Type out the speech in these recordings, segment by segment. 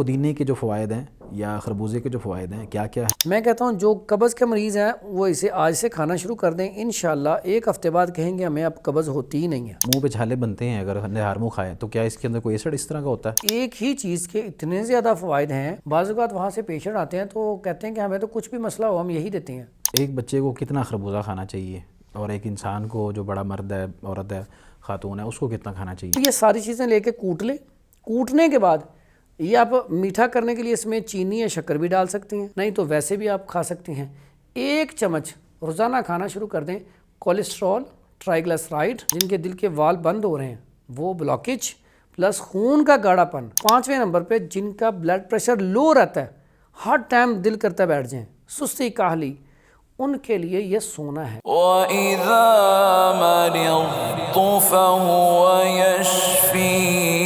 پودینے کے جو فوائد ہیں یا خربوزے کے جو فوائد ہیں کیا کیا ہیں؟ میں کہتا ہوں جو قبض کے مریض ہیں وہ اسے آج سے کھانا شروع کر دیں، انشاءاللہ ایک ہفتے بعد کہیں گے ہمیں اب قبض ہوتی ہی نہیں ہے۔ منہ پہ چھالے بنتے ہیں اگر نہار منہ کھائیں تو کیا اس کے اندر کوئی ایسڈ اس طرح کا ہوتا ہے؟ ایک ہی چیز کے اتنے زیادہ فوائد ہیں، بعض اوقات وہاں سے پیشنٹ آتے ہیں تو کہتے ہیں کہ ہمیں تو کچھ بھی مسئلہ ہو ہم یہی دیتے ہیں۔ ایک بچے کو کتنا خربوزہ کھانا چاہیے اور ایک انسان کو جو بڑا مرد ہے، عورت ہے، خاتون ہے، اس کو کتنا کھانا چاہیے؟ یہ ساری چیزیں لے کے کوٹ لیں، کوٹنے کے بعد یہ آپ میٹھا کرنے کے لیے اس میں چینی یا شکر بھی ڈال سکتی ہیں، نہیں تو ویسے بھی آپ کھا سکتی ہیں۔ 1 چمچ روزانہ کھانا شروع کر دیں۔ کولیسٹرول، ٹرائیگلسرائڈ، جن کے دل کے وال بند ہو رہے ہیں وہ بلاکیج، پلس خون کا گاڑھا پن۔ 5ویں نمبر پہ جن کا بلڈ پریشر لو رہتا ہے، ہر ٹائم دل کرتا ہے بیٹھ جائیں، سستی کاہلی، ان کے لیے یہ سونا ہے۔ وَإِذَا مَرِضْتُ فَهُوَ يَشْفِينِ۔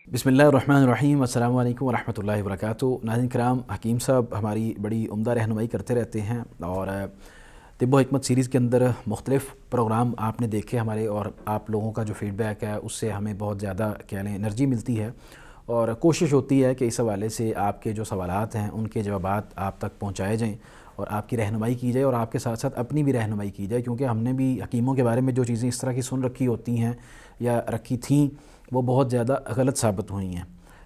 بسم اللہ الرحمن الرحیم، السلام علیکم ورحمۃ اللہ وبرکاتہ۔ ناظرین کرام، حکیم صاحب ہماری بڑی عمدہ رہنمائی کرتے رہتے ہیں اور طب و حکمت سیریز کے اندر مختلف پروگرام آپ نے دیکھے ہمارے، اور آپ لوگوں کا جو فیڈ بیک ہے اس سے ہمیں بہت زیادہ کہہ لیں انرجی ملتی ہے، اور کوشش ہوتی ہے کہ اس حوالے سے آپ کے جو سوالات ہیں ان کے جوابات آپ تک پہنچائے جائیں اور آپ کی رہنمائی کی جائے، اور آپ کے ساتھ ساتھ اپنی بھی رہنمائی کی جائے، کیونکہ ہم نے بھی حکیموں کے بارے میں جو چیزیں اس طرح کی سن رکھی ہوتی ہیں یا رکھی تھیں وہ بہت زیادہ غلط ثابت ہوئی ہیں،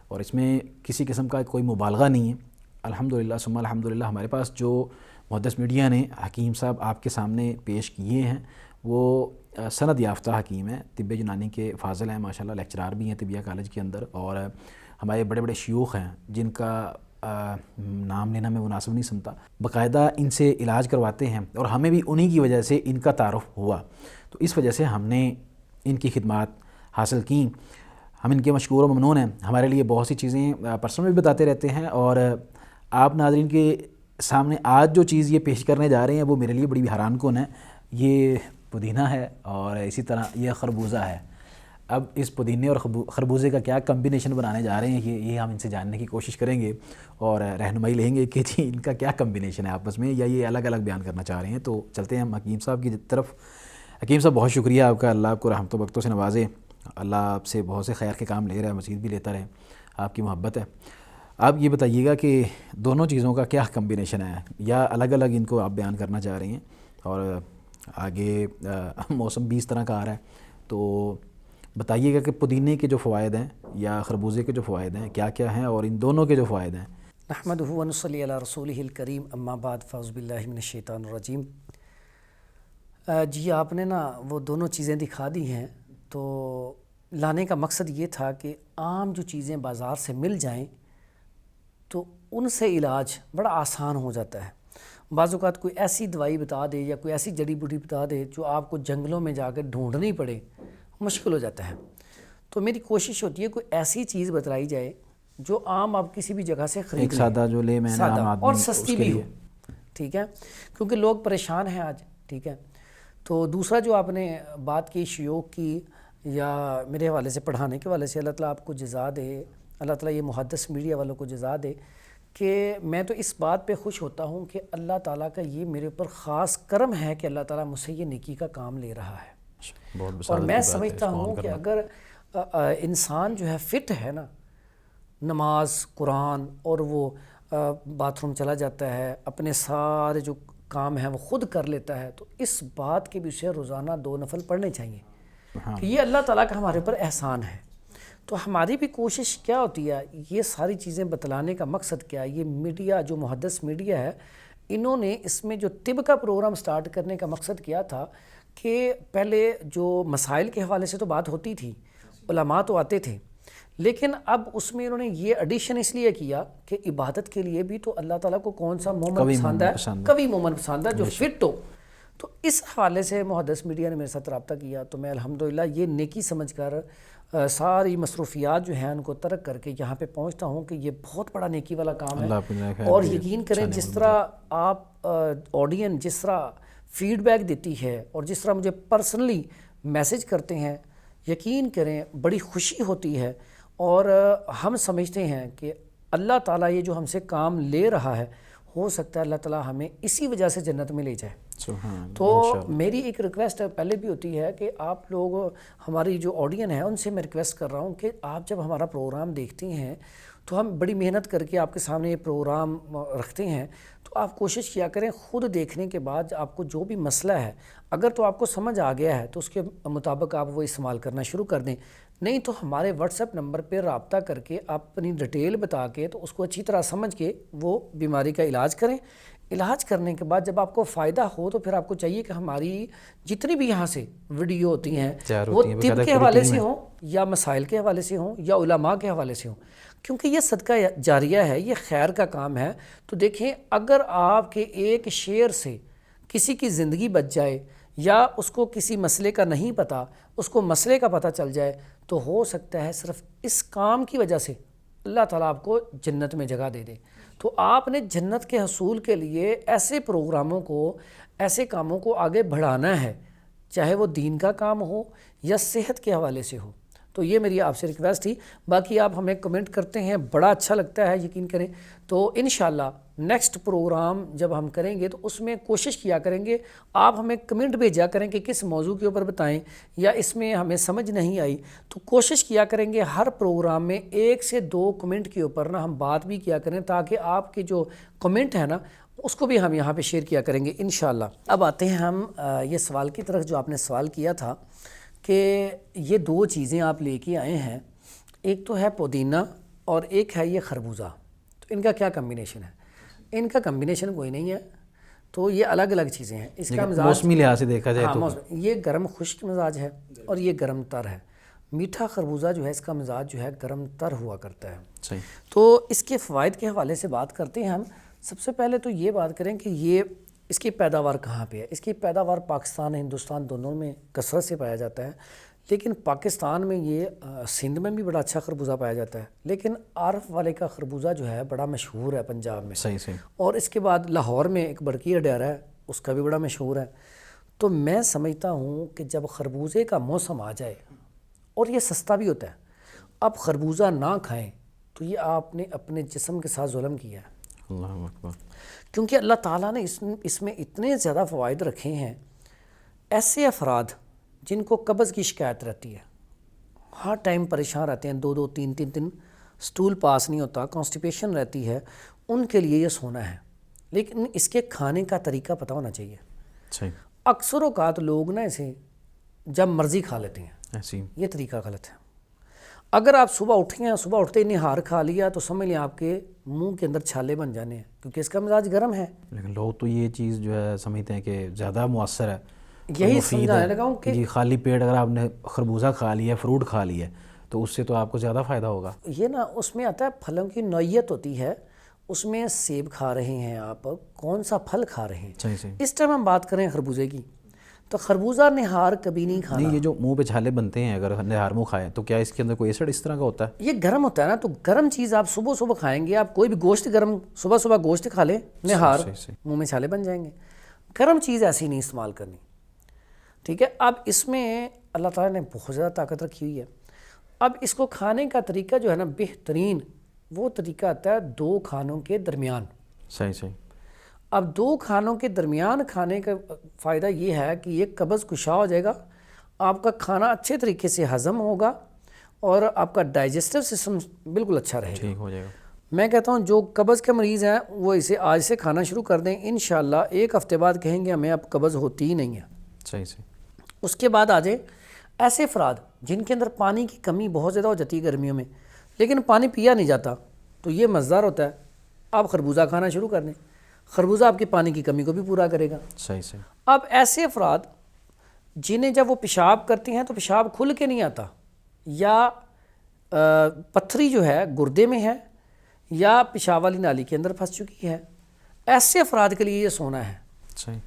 اور اس میں کسی قسم کا کوئی مبالغہ نہیں ہے۔ الحمدللہ ثم الحمدللہ ہمارے پاس جو محدث میڈیا نے حکیم صاحب آپ کے سامنے پیش کیے ہیں وہ سند یافتہ حکیم ہیں، طب یونانی کے فاضل ہیں، ماشاءاللہ لیکچرار بھی ہیں طبیہ کالج کے اندر، اور ہمارے بڑے بڑے شیوخ ہیں جن کا نام لینا میں مناسب نہیں سمتا، باقاعدہ ان سے علاج کرواتے ہیں، اور ہمیں بھی انہی کی وجہ سے ان کا تعارف ہوا، تو اس وجہ سے ہم نے ان کی خدمات حاصل کیں۔ ہم ان کے مشکور و ممنون ہیں۔ ہمارے لیے بہت سی چیزیں پرسنل بھی بتاتے رہتے ہیں، اور آپ ناظرین کے سامنے آج جو چیز یہ پیش کرنے جا رہے ہیں وہ میرے لیے بڑی حیران کن ہے۔ یہ پودینہ ہے اور اسی طرح یہ خربوزہ ہے۔ اب اس پودینے اور خربوزے کا کیا کمبینیشن بنانے جا رہے ہیں یہ ہم ان سے جاننے کی کوشش کریں گے اور رہنمائی لیں گے کہ جی ان کا کیا کمبینیشن ہے آپس میں، یا یہ الگ الگ بیان کرنا چاہ رہے ہیں۔ تو چلتے ہیں ہم حکیم صاحب کی طرف۔ حکیم صاحب بہت شکریہ آپ کا، اللہ آپ کو رحمت و برکتوں سے نوازے، اللہ آپ سے بہت سے خیر کے کام لے رہا ہے، مزید بھی لیتا رہے، آپ کی محبت ہے۔ آپ یہ بتائیے گا کہ دونوں چیزوں کا کیا کمبینیشن ہے، یا الگ الگ ان کو آپ بیان کرنا چاہ رہے ہیں؟ اور آگے موسم بھی اس طرح کا آ رہا ہے، تو بتائیے گا کہ پودینے کے جو فوائد ہیں یا خربوزے کے جو فوائد ہیں کیا کیا ہیں، اور ان دونوں کے جو فوائد ہیں۔ نحمدہ و نصلی علی رسولہ الکریم، اما بعد، فاعوذ باللہ من الشیطان الرجیم۔ جی آپ نے وہ دونوں چیزیں دکھا دی ہیں، تو لانے کا مقصد یہ تھا کہ عام جو چیزیں بازار سے مل جائیں تو ان سے علاج بڑا آسان ہو جاتا ہے۔ بعض اوقات کوئی ایسی دوائی بتا دے یا کوئی ایسی جڑی بوٹی بتا دے جو آپ کو جنگلوں میں جا کے ڈھونڈنی پڑے، مشکل ہو جاتا ہے۔ تو میری کوشش ہوتی ہے کوئی ایسی چیز بتلائی جائے جو عام آپ کسی بھی جگہ سے خرید ایک سادہ جو لے میں عام آدمی اور سستی بھی ہو، ٹھیک ہے، کیونکہ لوگ پریشان ہیں آج، ٹھیک ہے۔ تو دوسرا جو آپ نے بات کی شیوخ کی یا میرے حوالے سے پڑھانے کے حوالے سے، اللہ تعالیٰ آپ کو جزا دے، اللہ تعالیٰ یہ محدث میڈیا والوں کو جزا دے، کہ میں تو اس بات پہ خوش ہوتا ہوں کہ اللہ تعالیٰ کا یہ میرے اوپر خاص کرم ہے کہ اللہ تعالیٰ مجھ سے یہ نیکی کا کام لے رہا ہے۔ اور میں سمجھتا ہوں کہ اگر انسان جو ہے فٹ ہے نا، نماز، قرآن، اور وہ باتھ روم چلا جاتا ہے، اپنے سارے جو کام ہیں وہ خود کر لیتا ہے، تو اس بات کے بھی اسے روزانہ 2 نفل پڑھنے چاہیے کہ یہ اللہ تعالیٰ کا ہمارے اوپر احسان ہے۔ تو ہماری بھی کوشش کیا ہوتی ہے، یہ ساری چیزیں بتلانے کا مقصد کیا ہے؟ یہ میڈیا جو محدث میڈیا ہے، انہوں نے اس میں جو طب کا پروگرام سٹارٹ کرنے کا مقصد کیا تھا کہ پہلے جو مسائل کے حوالے سے تو بات ہوتی تھی، علماء تو آتے تھے، لیکن اب اس میں انہوں نے یہ ایڈیشن اس لیے کیا کہ عبادت کے لیے بھی تو اللہ تعالیٰ کو کون سا مومن پسند ہے؟ قوی مومن پسند ہے، جو فٹ ہو۔ تو اس حوالے سے محدث میڈیا نے میرے ساتھ رابطہ کیا، تو میں الحمدللہ یہ نیکی سمجھ کر ساری مصروفیات جو ہیں ان کو ترک کر کے یہاں پہ پہنچتا ہوں کہ یہ بہت بڑا نیکی والا کام ہے۔ اور یقین کریں جس طرح آپ آڈین جس طرح فیڈ بیک دیتی ہے اور جس طرح مجھے پرسنلی میسج کرتے ہیں، یقین کریں بڑی خوشی ہوتی ہے، اور ہم سمجھتے ہیں کہ اللہ تعالیٰ یہ جو ہم سے کام لے رہا ہے، ہو سکتا ہے اللہ تعالیٰ ہمیں اسی وجہ سے جنت میں لے جائے۔ تو میری ایک ریکویسٹ پہلے بھی ہوتی ہے کہ آپ لوگ ہماری جو آڈین ہے ان سے میں ریکویسٹ کر رہا ہوں کہ آپ جب ہمارا پروگرام دیکھتی ہیں تو ہم بڑی محنت کر کے آپ کے سامنے یہ پروگرام رکھتے ہیں، تو آپ کوشش کیا کریں خود دیکھنے کے بعد آپ کو جو بھی مسئلہ ہے اگر تو آپ کو سمجھ آ گیا ہے تو اس کے مطابق آپ وہ استعمال کرنا شروع کر دیں، نہیں تو ہمارے واٹس ایپ نمبر پہ رابطہ کر کے آپ اپنی ڈیٹیل بتا کے تو اس کو اچھی طرح سمجھ کے وہ بیماری کا علاج کریں۔ علاج کرنے کے بعد جب آپ کو فائدہ ہو تو پھر آپ کو چاہیے کہ ہماری جتنی بھی یہاں سے ویڈیو ہوتی ہیں وہ طب کے حوالے سے ہوں یا مسائل کے حوالے سے ہوں یا علماء کے حوالے سے ہوں، کیونکہ یہ صدقہ جاریہ ہے، یہ خیر کا کام ہے۔ تو دیکھیں اگر آپ کے ایک شیئر سے کسی کی زندگی بچ جائے یا اس کو کسی مسئلے کا نہیں پتہ، اس کو مسئلے کا پتہ چل جائے، تو ہو سکتا ہے صرف اس کام کی وجہ سے اللہ تعالیٰ آپ کو جنت میں جگہ دے دے۔ تو آپ نے جنت کے حصول کے لیے ایسے پروگراموں کو، ایسے کاموں کو آگے بڑھانا ہے، چاہے وہ دین کا کام ہو یا صحت کے حوالے سے ہو۔ تو یہ میری آپ سے ریکویسٹ تھی، باقی آپ ہمیں کمنٹ کرتے ہیں، بڑا اچھا لگتا ہے، یقین کریں۔ تو انشاءاللہ نیکسٹ پروگرام جب ہم کریں گے تو اس میں کوشش کیا کریں گے آپ ہمیں کمنٹ بھیجا کریں کہ کس موضوع کے اوپر بتائیں، یا اس میں ہمیں سمجھ نہیں آئی تو کوشش کیا کریں گے ہر پروگرام میں 1 سے 2 کمنٹ کے اوپر نا ہم بات بھی کیا کریں، تاکہ آپ کے جو کمنٹ ہے نا اس کو بھی ہم یہاں پہ شیئر کیا کریں گے انشاءاللہ۔ اب آتے ہیں ہم یہ سوال کی طرف جو آپ نے سوال کیا تھا کہ یہ 2 چیزیں آپ لے کے آئے ہیں، ایک تو ہے پودینہ اور ایک ہے یہ خربوزہ، تو ان کا کیا کمبینیشن ہے؟ ان کا کمبینیشن کوئی نہیں ہے، تو یہ الگ الگ چیزیں ہیں۔ اس کا مزاج موسمی لحاظ سے دیکھا جائے تو یہ گرم خشک مزاج ہے اور یہ گرم تر ہے۔ میٹھا خربوزہ جو ہے اس کا مزاج جو ہے گرم تر ہوا کرتا ہے۔ صحیح۔ تو اس کے فوائد کے حوالے سے بات کرتے ہیں ہم۔ سب سے پہلے تو یہ بات کریں کہ یہ اس کی پیداوار کہاں پہ ہے؟ اس کی پیداوار پاکستان ہندوستان دونوں میں کثرت سے پایا جاتا ہے، لیکن پاکستان میں یہ سندھ میں بھی بڑا اچھا خربوزہ پایا جاتا ہے، لیکن عارف والے کا خربوزہ جو ہے بڑا مشہور ہے پنجاب میں۔ صحیح صحیح۔ اور اس کے بعد لاہور میں ایک برقی ڈیرا ہے، اس کا بھی بڑا مشہور ہے۔ تو میں سمجھتا ہوں کہ جب خربوزے کا موسم آ جائے اور یہ سستا بھی ہوتا ہے، اب خربوزہ نہ کھائیں تو یہ آپ نے اپنے جسم کے ساتھ ظلم کیا ہے، اللہ اکبر۔ کیونکہ اللہ تعالیٰ نے اس میں اتنے زیادہ فوائد رکھے ہیں۔ ایسے افراد جن کو قبض کی شکایت رہتی ہے، ہر ٹائم پریشان رہتے ہیں، 2 3 دن سٹول پاس نہیں ہوتا، کانسٹیپیشن رہتی ہے، ان کے لیے یہ سونا ہے، لیکن اس کے کھانے کا طریقہ پتہ ہونا چاہیے۔ صحیح۔ اکثر اوقات لوگ نا اسے جب مرضی کھا لیتے ہیں، ایسی یہ طریقہ غلط ہے۔ اگر آپ صبح اٹھیں ہیں، صبح اٹھتے ہی نہار کھا لیا تو سمجھ لیں آپ کے منہ کے اندر چھالے بن جانے ہیں، کیونکہ اس کا مزاج گرم ہے۔ لیکن لوگ تو یہ چیز جو ہے سمجھتے ہیں کہ زیادہ مؤثر ہے، یہی مفید سمجھانے ہے لگا ہوں کہ جی خالی پیٹ اگر آپ نے خربوزہ کھا لیا، فروٹ کھا لیا تو اس سے تو آپ کو زیادہ فائدہ ہوگا۔ یہ نا اس میں آتا ہے پھلوں کی نوعیت ہوتی ہے، اس میں سیب کھا رہے ہیں آپ، کون سا پھل کھا رہے ہیں۔ صحیح صحیح۔ اس ٹائم ہم بات کریں خربوزے کی، تو خربوزہ نہار کبھی نہیں کھانا۔ نہیں، یہ جو منہ پہ چھالے بنتے ہیں اگر نہار منہ کھائیں تو کیا اس کے اندر کوئی ایسڈ اس طرح کا ہوتا ہے؟ یہ گرم ہوتا ہے نا، تو گرم چیز آپ صبح صبح کھائیں گے، آپ کوئی بھی گوشت گرم صبح گوشت کھا لیں نہار، منہ میں چھالے بن جائیں گے۔ گرم چیز ایسی نہیں استعمال کرنی، ٹھیک ہے۔ اب اس میں اللہ تعالیٰ نے بہت زیادہ طاقت رکھی ہوئی ہے۔ اب اس کو کھانے کا طریقہ جو ہے نا بہترین وہ طریقہ آتا ہے 2 کھانوں کے درمیان۔ صحیح صحیح۔ اب 2 کھانوں کے درمیان کھانے کا فائدہ یہ ہے کہ یہ قبض کشا ہو جائے گا، آپ کا کھانا اچھے طریقے سے ہضم ہوگا اور آپ کا ڈائجسٹو سسٹم بالکل اچھا رہے گا، ٹھیک ہو جائے گا۔ میں کہتا ہوں جو قبض کے مریض ہیں وہ اسے آج سے کھانا شروع کر دیں، انشاءاللہ 1 ہفتے بعد کہیں گے ہمیں اب قبض ہوتی ہی نہیں ہے۔ صحیح صحیح۔ اس کے بعد آ جائیں ایسے افراد جن کے اندر پانی کی کمی بہت زیادہ ہو جاتی ہے گرمیوں میں، لیکن پانی پیا نہیں جاتا، تو یہ مزدار ہوتا ہے، آپ خربوزہ کھانا شروع کر دیں، خربوزہ آپ کی پانی کی کمی کو بھی پورا کرے گا۔ صحیح صحیح۔ اب ایسے افراد جنہیں جب وہ پیشاب کرتے ہیں تو پیشاب کھل کے نہیں آتا، یا پتھری جو ہے گردے میں ہے یا پیشاب والی نالی کے اندر پھنس چکی ہے، ایسے افراد کے لیے یہ سونا ہے۔ صحیح۔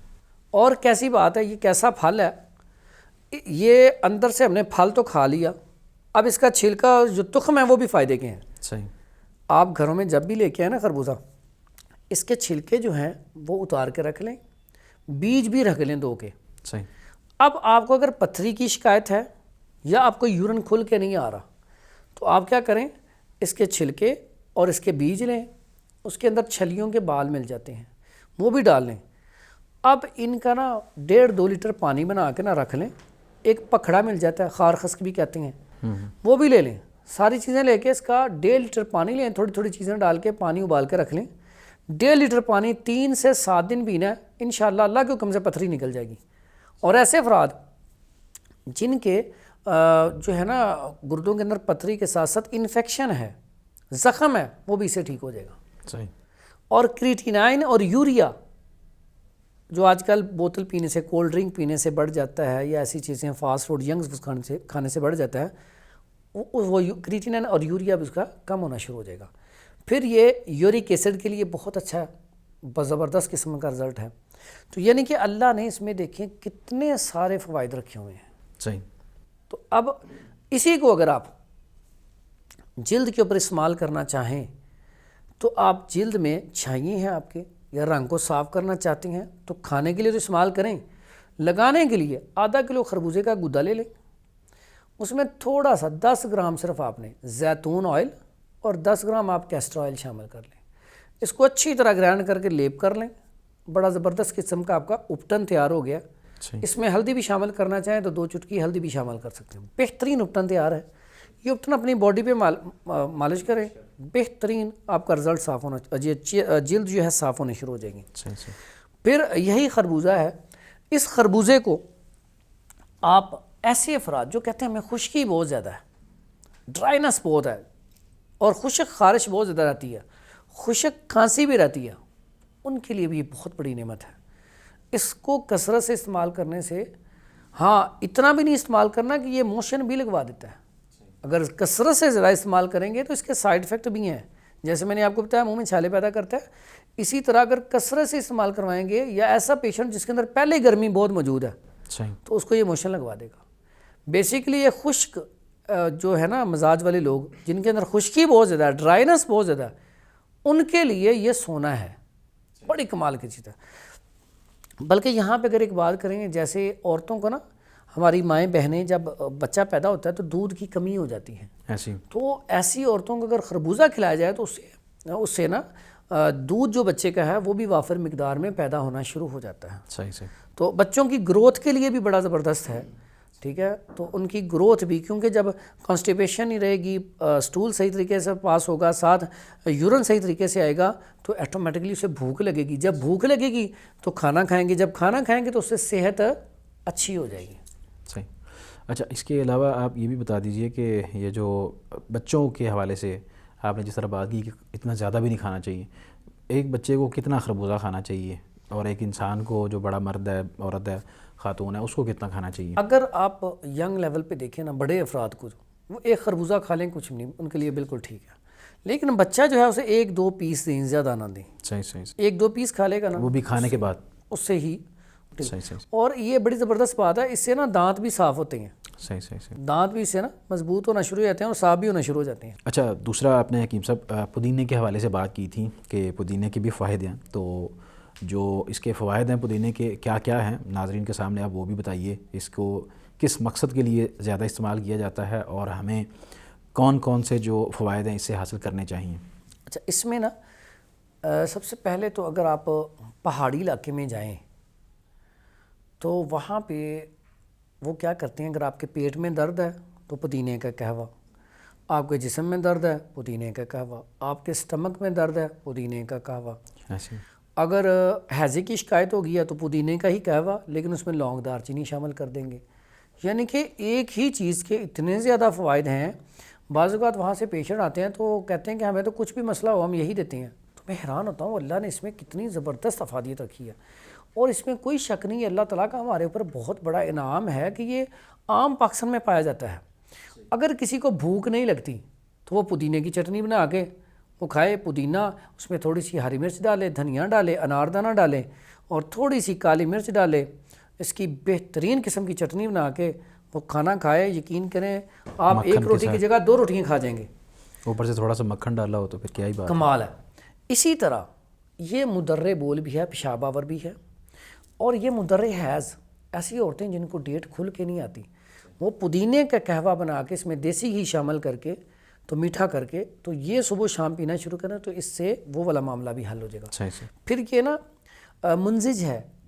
اور کیسی بات ہے، یہ کیسا پھل ہے، یہ اندر سے ہم نے پھل تو کھا لیا، اب اس کا چھلکا جو تخم ہے وہ بھی فائدے کے ہیں۔ صحیح۔ آپ گھروں میں جب بھی لے کے آئیں نا خربوزہ، اس کے چھلکے جو ہیں وہ اتار کے رکھ لیں، بیج بھی رکھ لیں 2 کے۔ صحیح۔ اب آپ کو اگر پتھری کی شکایت ہے یا آپ کو یورین کھل کے نہیں آ رہا تو آپ کیا کریں، اس کے چھلکے اور اس کے بیج لیں، اس کے اندر چھلیوں کے بال مل جاتے ہیں وہ بھی ڈال لیں۔ اب ان کا نا 1.5-2 لیٹر پانی بنا کے نا رکھ لیں, ایک پکھڑا مل جاتا ہے, خار خسک بھی کہتے ہیں, وہ بھی لے لیں, ساری چیزیں لے کے اس کا 1.5 لیٹر پانی لیں, تھوڑی تھوڑی چیزیں ڈال کے پانی ابال کے رکھ لیں. 1.5 لیٹر پانی 3 سے 7 دن پینا ہے, انشاءاللہ اللہ کے حکم سے پتھری نکل جائے گی. اور ایسے افراد جن کے جو ہے نا گردوں کے اندر پتھری کے ساتھ ساتھ انفیکشن ہے, زخم ہے, وہ بھی اس سے ٹھیک ہو جائے گا. صحیح. اور کریٹینائن اور یوریا جو آج کل بوتل پینے سے, کولڈ ڈرنک پینے سے بڑھ جاتا ہے, یا ایسی چیزیں فاسٹ فوڈ ینگز کھانے سے بڑھ جاتا ہے, وہ کریٹینائن اور یوریا بھی اس کا کم ہونا شروع ہو جائے گا. پھر یہ یورک ایسڈ کے لیے بہت اچھا زبردست قسم کا رزلٹ ہے. تو یعنی کہ اللہ نے اس میں دیکھیں کتنے سارے فوائد رکھے ہوئے ہیں. صحیح. تو اب اسی کو اگر آپ جلد کے اوپر استعمال کرنا چاہیں تو آپ جلد میں چھائیے ہیں آپ کے, یا رنگ کو صاف کرنا چاہتے ہیں تو کھانے کے لیے تو استعمال کریں, لگانے کے لیے آدھا کلو خربوزے کا گدا لے لیں, اس میں تھوڑا سا 10 گرام صرف آپ نے زیتون آئل اور 10 گرام آپ کیسٹر آئل شامل کر لیں. اس کو اچھی طرح گرائنڈ کر کے لیپ کر لیں, بڑا زبردست قسم کا آپ کا اپٹن تیار ہو گیا. اس میں ہلدی بھی شامل کرنا چاہیں تو 2 چٹکی ہلدی بھی شامل کر سکتے ہیں. بہترین اپٹن تیار ہے. یہ اپٹن اپنی باڈی پہ مالش کریں, بہترین آپ کا رزلٹ صاف ہونا, جلد جو ہے صاف ہونے شروع ہو جائے گی. پھر یہی خربوزہ ہے, اس خربوزے کو آپ ایسے افراد جو کہتے ہیں ہمیں خشکی بہت زیادہ ہے, ڈرائنس بہت ہے, اور خشک خارش بہت زیادہ رہتی ہے, خشک کھانسی بھی رہتی ہے, ان کے لیے بھی یہ بہت بڑی نعمت ہے. اس کو کثرت سے استعمال کرنے سے, ہاں اتنا بھی نہیں استعمال کرنا کہ یہ موشن بھی لگوا دیتا ہے. اگر کثرت سے زیادہ استعمال کریں گے تو اس کے سائیڈ افیکٹ بھی ہیں, جیسے میں نے آپ کو بتایا منہ میں چھالے پیدا کرتا ہے. اسی طرح اگر کثرت سے استعمال کروائیں گے, یا ایسا پیشنٹ جس کے اندر پہلے گرمی بہت موجود ہے تو اس کو یہ موشن لگوا دے گا. بیسیکلی یہ خشک جو ہے نا مزاج والے لوگ جن کے اندر خشکی بہت زیادہ ہے, ڈرائنس بہت زیادہ ہے, ان کے لیے یہ سونا ہے, بڑی کمال کی چیز ہے. بلکہ یہاں پہ اگر ایک بات کریں گے, جیسے عورتوں کو نا ہماری مائیں بہنیں جب بچہ پیدا ہوتا ہے تو دودھ کی کمی ہو جاتی ہے, تو ایسی عورتوں کو اگر خربوزہ کھلایا جائے تو اس سے نا دودھ جو بچے کا ہے وہ بھی وافر مقدار میں پیدا ہونا شروع ہو جاتا ہے. صحیح. تو بچوں کی گروتھ کے لیے بھی بڑا زبردست ہے. ٹھیک ہے, تو ان کی گروتھ بھی, کیونکہ جب کانسٹیپیشن نہیں رہے گی, سٹول صحیح طریقے سے پاس ہوگا, ساتھ یورن صحیح طریقے سے آئے گا, تو ایٹومیٹکلی اسے بھوک لگے گی. جب بھوک لگے گی تو کھانا کھائیں گے, جب کھانا کھائیں گے تو اس سے صحت اچھی ہو جائے گی. صحیح. اچھا, اس کے علاوہ آپ یہ بھی بتا دیجئے کہ یہ جو بچوں کے حوالے سے آپ نے جس طرح بات کی کہ اتنا زیادہ بھی نہیں کھانا چاہیے, ایک بچے کو کتنا خربوزہ کھانا چاہیے, اور ایک انسان کو جو بڑا مرد ہے, عورت ہے, خاتون ہے, اس کو کتنا کھانا چاہیے؟ اگر آپ ینگ لیول پہ دیکھیں نا, بڑے افراد کو وہ ایک خربوزہ کھا لیں کچھ نہیں, ان کے لیے بالکل ٹھیک ہے. لیکن بچہ جو ہے اسے 1-2 پیس دیں, زیادہ نہ دیں. صحیح. 1-2 پیس کھا لے گا نا, وہ بھی کھانے کے بعد, اس سے ہی. صحیح. اور یہ بڑی زبردست بات ہے, اس سے نا دانت بھی صاف ہوتے ہیں. صحیح. دانت بھی اس سے نا مضبوط ہونا شروع ہو جاتے ہیں اور صاف بھی ہونا شروع ہو جاتے ہیں. اچھا, دوسرا آپ نے حکیم صاحب پودینے کے حوالے سے بات کی تھی کہ پودینے کے بھی فوائد ہیں, تو جو اس کے فوائد ہیں پودینے کے کیا کیا ہیں, ناظرین کے سامنے آپ وہ بھی بتائیے. اس کو کس مقصد کے لیے زیادہ استعمال کیا جاتا ہے, اور ہمیں کون کون سے جو فوائد ہیں اس سے حاصل کرنے چاہیے؟ اچھا, اس میں نا سب سے پہلے تو اگر آپ پہاڑی علاقے میں جائیں تو وہاں پہ وہ کیا کرتے ہیں, اگر آپ کے پیٹ میں درد ہے تو پودینے کا قہوہ, آپ کے جسم میں درد ہے پودینے کا قہوہ, آپ کے سٹمک میں درد ہے پودینے کا قہوہ, اگر ہیضے کی شکایت ہوگی ہے تو پودینے کا ہی قہوہ, لیکن اس میں لونگ دار چینی شامل کر دیں گے. یعنی کہ ایک ہی چیز کے اتنے زیادہ فوائد ہیں. بعض اوقات وہاں سے پیشنٹ آتے ہیں تو کہتے ہیں کہ ہمیں تو کچھ بھی مسئلہ ہو ہم یہی دیتے ہیں. تو میں حیران ہوتا ہوں, اللہ نے اس میں کتنی زبردست افادیت رکھی ہے, اور اس میں کوئی شک نہیں ہے اللہ تعالیٰ کا ہمارے اوپر بہت بڑا انعام ہے کہ یہ عام پاکستان میں پایا جاتا ہے. اگر کسی کو بھوک نہیں لگتی تو وہ پودینے کی چٹنی بنا کے وہ کھائے, پودینہ اس میں تھوڑی سی ہری مرچ ڈالے, دھنیا ڈالے, اناردانہ ڈالے اور تھوڑی سی کالی مرچ ڈالے, اس کی بہترین قسم کی چٹنی بنا کے وہ کھانا کھائے. یقین کریں آپ ایک روٹی کی جگہ 2 روٹیاں کھا جائیں گے. اوپر سے تھوڑا سا مکھن ڈالا ہو تو پھر کیا ہی بات, کمال ہے. اسی طرح یہ مدر بول بھی ہے, پیشاب آور بھی ہے, اور یہ مدر حیض, ایسی عورتیں جن کو ڈیٹ کھل کے نہیں آتی, وہ پودینے کا قہوہ بنا کے اس میں دیسی گھی شامل کر کے تو میٹھا کر کے تو یہ صبح شام پینا شروع کریں تو اس سے وہ والا معاملہ بھی حل ہو جائے گا. پھر یہ نا منزج ہے,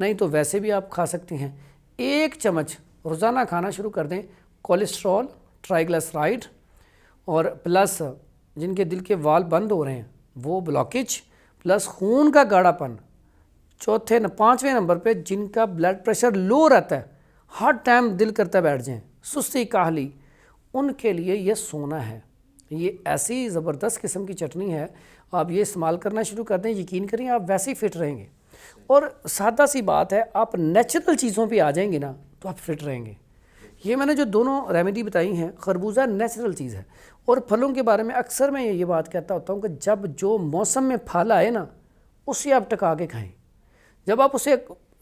نہیں تو ویسے بھی آپ کھا سکتے ہیں. 1 چمچ روزانہ کھانا شروع کر دیں. کولیسٹرول، ٹرائیگلسرائڈ اور پلس جن کے دل کے وال بند ہو رہے ہیں وہ بلاکیج، پلس خون کا گاڑھا پن. 5ویں نمبر پہ جن کا بلڈ پریشر لو رہتا ہے، ہر ٹائم دل کرتا بیٹھ جائیں، سستی کاہلی، ان کے لیے یہ سونا ہے. یہ ایسی زبردست قسم کی چٹنی ہے، آپ یہ استعمال کرنا شروع کر دیں، یقین کریں آپ ویسے ہی فٹ رہیں گے. اور سادہ سی بات ہے، آپ نیچرل چیزوں پہ آ جائیں گے نا تو آپ فٹ رہیں گے. یہ میں نے جو دونوں ریمیڈی بتائی ہیں، خربوزہ نیچرل چیز ہے. اور پھلوں کے بارے میں اکثر میں یہ بات کہتا ہوتا ہوں کہ جب جو موسم میں پھل آئے نا اسے آپ ٹکا کے کھائیں. جب آپ اسے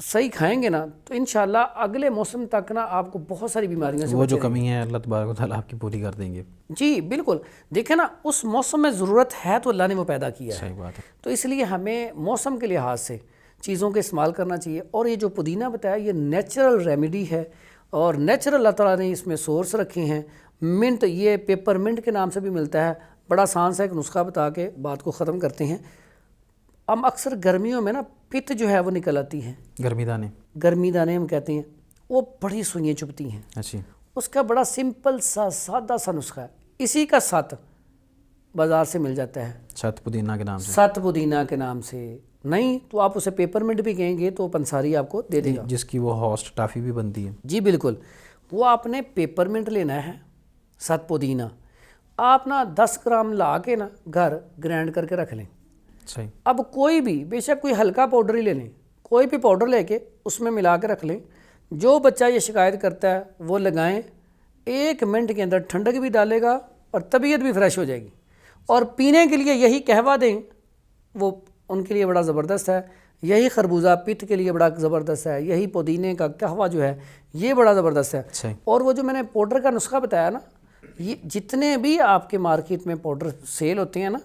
صحیح کھائیں گے نا تو انشاءاللہ اگلے موسم تک نا آپ کو بہت ساری بیماریاں سے وہ جو کمی ہے اللہ تبارک و تعالیٰ آپ کی پوری کر دیں گے. جی بالکل. دیکھیں نا اس موسم میں ضرورت ہے تو اللہ نے وہ پیدا کیا ہے. صحیح بات ہے. تو اس لیے ہمیں موسم کے لحاظ سے چیزوں کے استعمال کرنا چاہیے. اور یہ جو پودینہ بتایا یہ نیچرل ریمیڈی ہے اور نیچرل اللہ تعالیٰ نے اس میں سورس رکھے ہیں. منٹ، یہ پیپر منٹ کے نام سے بھی ملتا ہے. بڑا آسان سا ایک نسخہ بتا کے بات کو ختم کرتے ہیں. ہم اکثر گرمیوں میں نا پت جو ہے وہ نکل آتی ہے، گرمی دانے ہم کہتے ہیں، وہ بڑی سوئیاں چبھتی ہیں. اچھا. اس کا بڑا سمپل سا سادہ سا نسخہ ہے. اسی کا ست بازار سے مل جاتا ہے، ست پودینہ کے نام سے. ست پودینہ کے نام سے. نہیں تو آپ اسے پیپر منٹ بھی کہیں گے تو پنساری آپ کو دے دے گا، جس کی وہ ہوسٹ ٹافی بھی بنتی ہے. جی بالکل. وہ آپ نے پیپر منٹ لینا ہے، ست پودینہ آپ نا 10 گرام لا کے نا گھر گرینڈ کر کے رکھ لیں. صحیح. اب کوئی بھی بے شک کوئی ہلکا پاؤڈر ہی لے لیں، کوئی بھی پاؤڈر لے کے اس میں ملا کے رکھ لیں. جو بچہ یہ شکایت کرتا ہے وہ لگائیں، 1 منٹ کے اندر ٹھنڈک بھی ڈالے گا اور طبیعت بھی فریش ہو جائے گی. اور پینے کے لیے یہی قہوہ دیں، وہ ان کے لیے بڑا زبردست ہے. یہی خربوزہ پت کے لیے بڑا زبردست ہے. یہی پودینے کا قہوہ جو ہے یہ بڑا زبردست ہے. اور وہ جو میں نے پاؤڈر کا نسخہ بتایا نا، یہ جتنے بھی آپ کے مارکیٹ میں پاؤڈر سیل ہوتے ہیں نا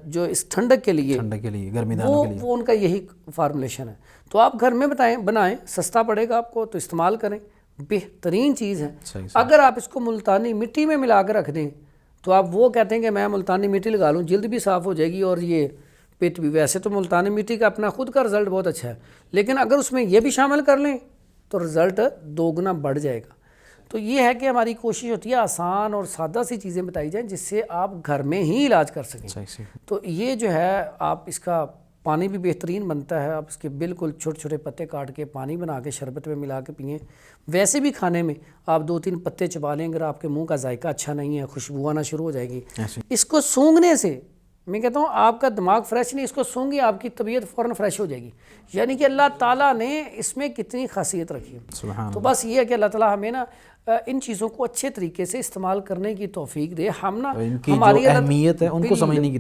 جو اس ٹھنڈک کے لیے گرمی دانوں کے لیے، وہ ان کا یہی فارمولیشن ہے. تو آپ گھر میں بنائیں، سستا پڑے گا آپ کو تو استعمال کریں، بہترین چیز ہے. اگر آپ اس کو ملتانی مٹی میں ملا کے رکھ دیں تو آپ وہ کہتے ہیں کہ میں ملتانی مٹی لگا لوں، جلد بھی صاف ہو جائے گی اور یہ پیٹ بھی. ویسے تو ملتانی مٹی کا اپنا خود کا رزلٹ بہت اچھا ہے، لیکن اگر اس میں یہ بھی شامل کر لیں تو رزلٹ 2 گنا بڑھ جائے گا. تو یہ ہے کہ ہماری کوشش ہوتی ہے آسان اور سادہ سی چیزیں بتائی جائیں جس سے آپ گھر میں ہی علاج کر سکیں. تو یہ جو ہے آپ اس کا پانی بھی بہترین بنتا ہے. آپ اس کے بالکل چھوٹے چھوٹے پتے کاٹ کے پانی بنا کے شربت میں ملا کے پئیں. ویسے بھی کھانے میں آپ 2-3 پتے چبا لیں، اگر آپ کے منہ کا ذائقہ اچھا نہیں ہے خوشبو آنا شروع ہو جائے گی. اس کو سونگھنے سے میں کہتا ہوں آپ کا دماغ فریش نہیں، اس کو سونگی آپ کی طبیعت فوراً فریش ہو جائے گی. یعنی کہ اللہ تعالیٰ نے اس میں کتنی خاصیت رکھی ہے. تو بس یہ ہے کہ اللہ تعالیٰ ہمیں نا ان چیزوں کو اچھے طریقے سے استعمال کرنے کی توفیق دے. ہم نا ہماری اہمیت ہے ان کو سمجھنے کی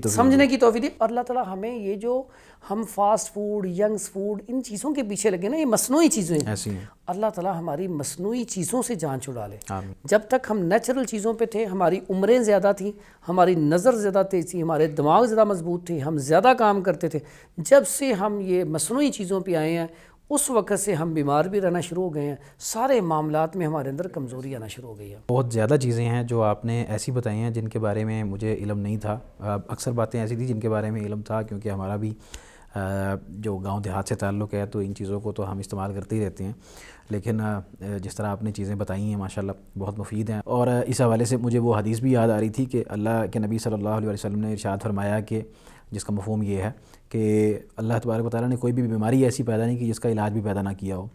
توفیق دے. اور اللہ تعالیٰ ہمیں یہ جو ہم فاسٹ فوڈ، ینگز فوڈ، ان چیزوں کے پیچھے لگے نا، یہ مصنوعی چیزیں ہیں، اللہ تعالیٰ ہماری مصنوعی چیزوں سے جان چھڑا لے. جب تک ہم نیچرل چیزوں پہ تھے ہماری عمریں زیادہ تھیں، ہماری نظر زیادہ تیز تھی، ہمارے دماغ زیادہ مضبوط تھے، ہم زیادہ کام کرتے تھے. جب سے ہم یہ مصنوعی چیزوں پہ آئے ہیں اس وقت سے ہم بیمار بھی رہنا شروع ہو گئے ہیں. سارے معاملات میں ہمارے اندر کمزوری آنا شروع ہو گئی ہے. بہت زیادہ چیزیں ہیں جو آپ نے ایسی بتائی ہیں جن کے بارے میں مجھے علم نہیں تھا. اکثر باتیں ایسی تھیں جن کے بارے میں علم تھا، کیونکہ ہمارا بھی جو گاؤں دیہات سے تعلق ہے تو ان چیزوں کو تو ہم استعمال کرتے ہی رہتے ہیں. لیکن جس طرح آپ نے چیزیں بتائی ہیں ماشاءاللہ بہت مفید ہیں. اور اس حوالے سے مجھے وہ حدیث بھی یاد آ رہی تھی کہ اللہ کے نبی صلی اللہ علیہ وسلم نے ارشاد فرمایا کہ جس کا مفہوم یہ ہے کہ اللہ تبارک و تعالیٰ نے کوئی بھی بیماری ایسی پیدا نہیں کی جس کا علاج بھی پیدا نہ کیا ہو.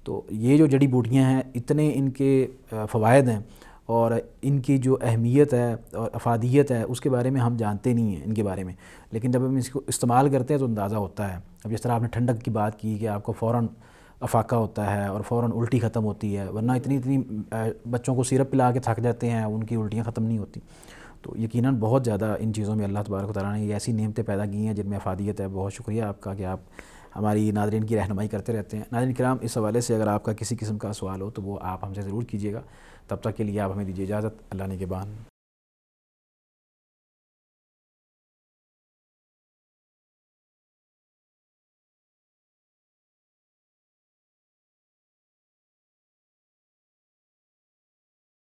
تو یہ جو جڑی بوٹیاں ہیں اتنے ان کے فوائد ہیں اور ان کی جو اہمیت ہے اور افادیت ہے اس کے بارے میں ہم جانتے نہیں ہیں ان کے بارے میں، لیکن جب ہم اس کو استعمال کرتے ہیں تو اندازہ ہوتا ہے. اب جس طرح آپ نے ٹھنڈک کی بات کی کہ آپ کو فوراً افاقہ ہوتا ہے اور فوراً الٹی ختم ہوتی ہے، ورنہ اتنی بچوں کو سیرپ پلا کے تھک جاتے ہیں ان کی الٹیاں ختم نہیں ہوتی. تو یقیناً بہت زیادہ ان چیزوں میں اللہ تبارک و تعالیٰ نے یہ ایسی نعمتیں پیدا کی ہیں جن میں افادیت ہے. بہت شکریہ آپ کا کہ آپ ہماری ناظرین کی رہنمائی کرتے رہتے ہیں. ناظرین کرام، اس حوالے سے اگر آپ کا کسی قسم کا سوال ہو تو وہ آپ ہم سے ضرور کیجیے گا. تب تک کے لیے آپ ہمیں دیجیے اجازت. اللہ نگہبان.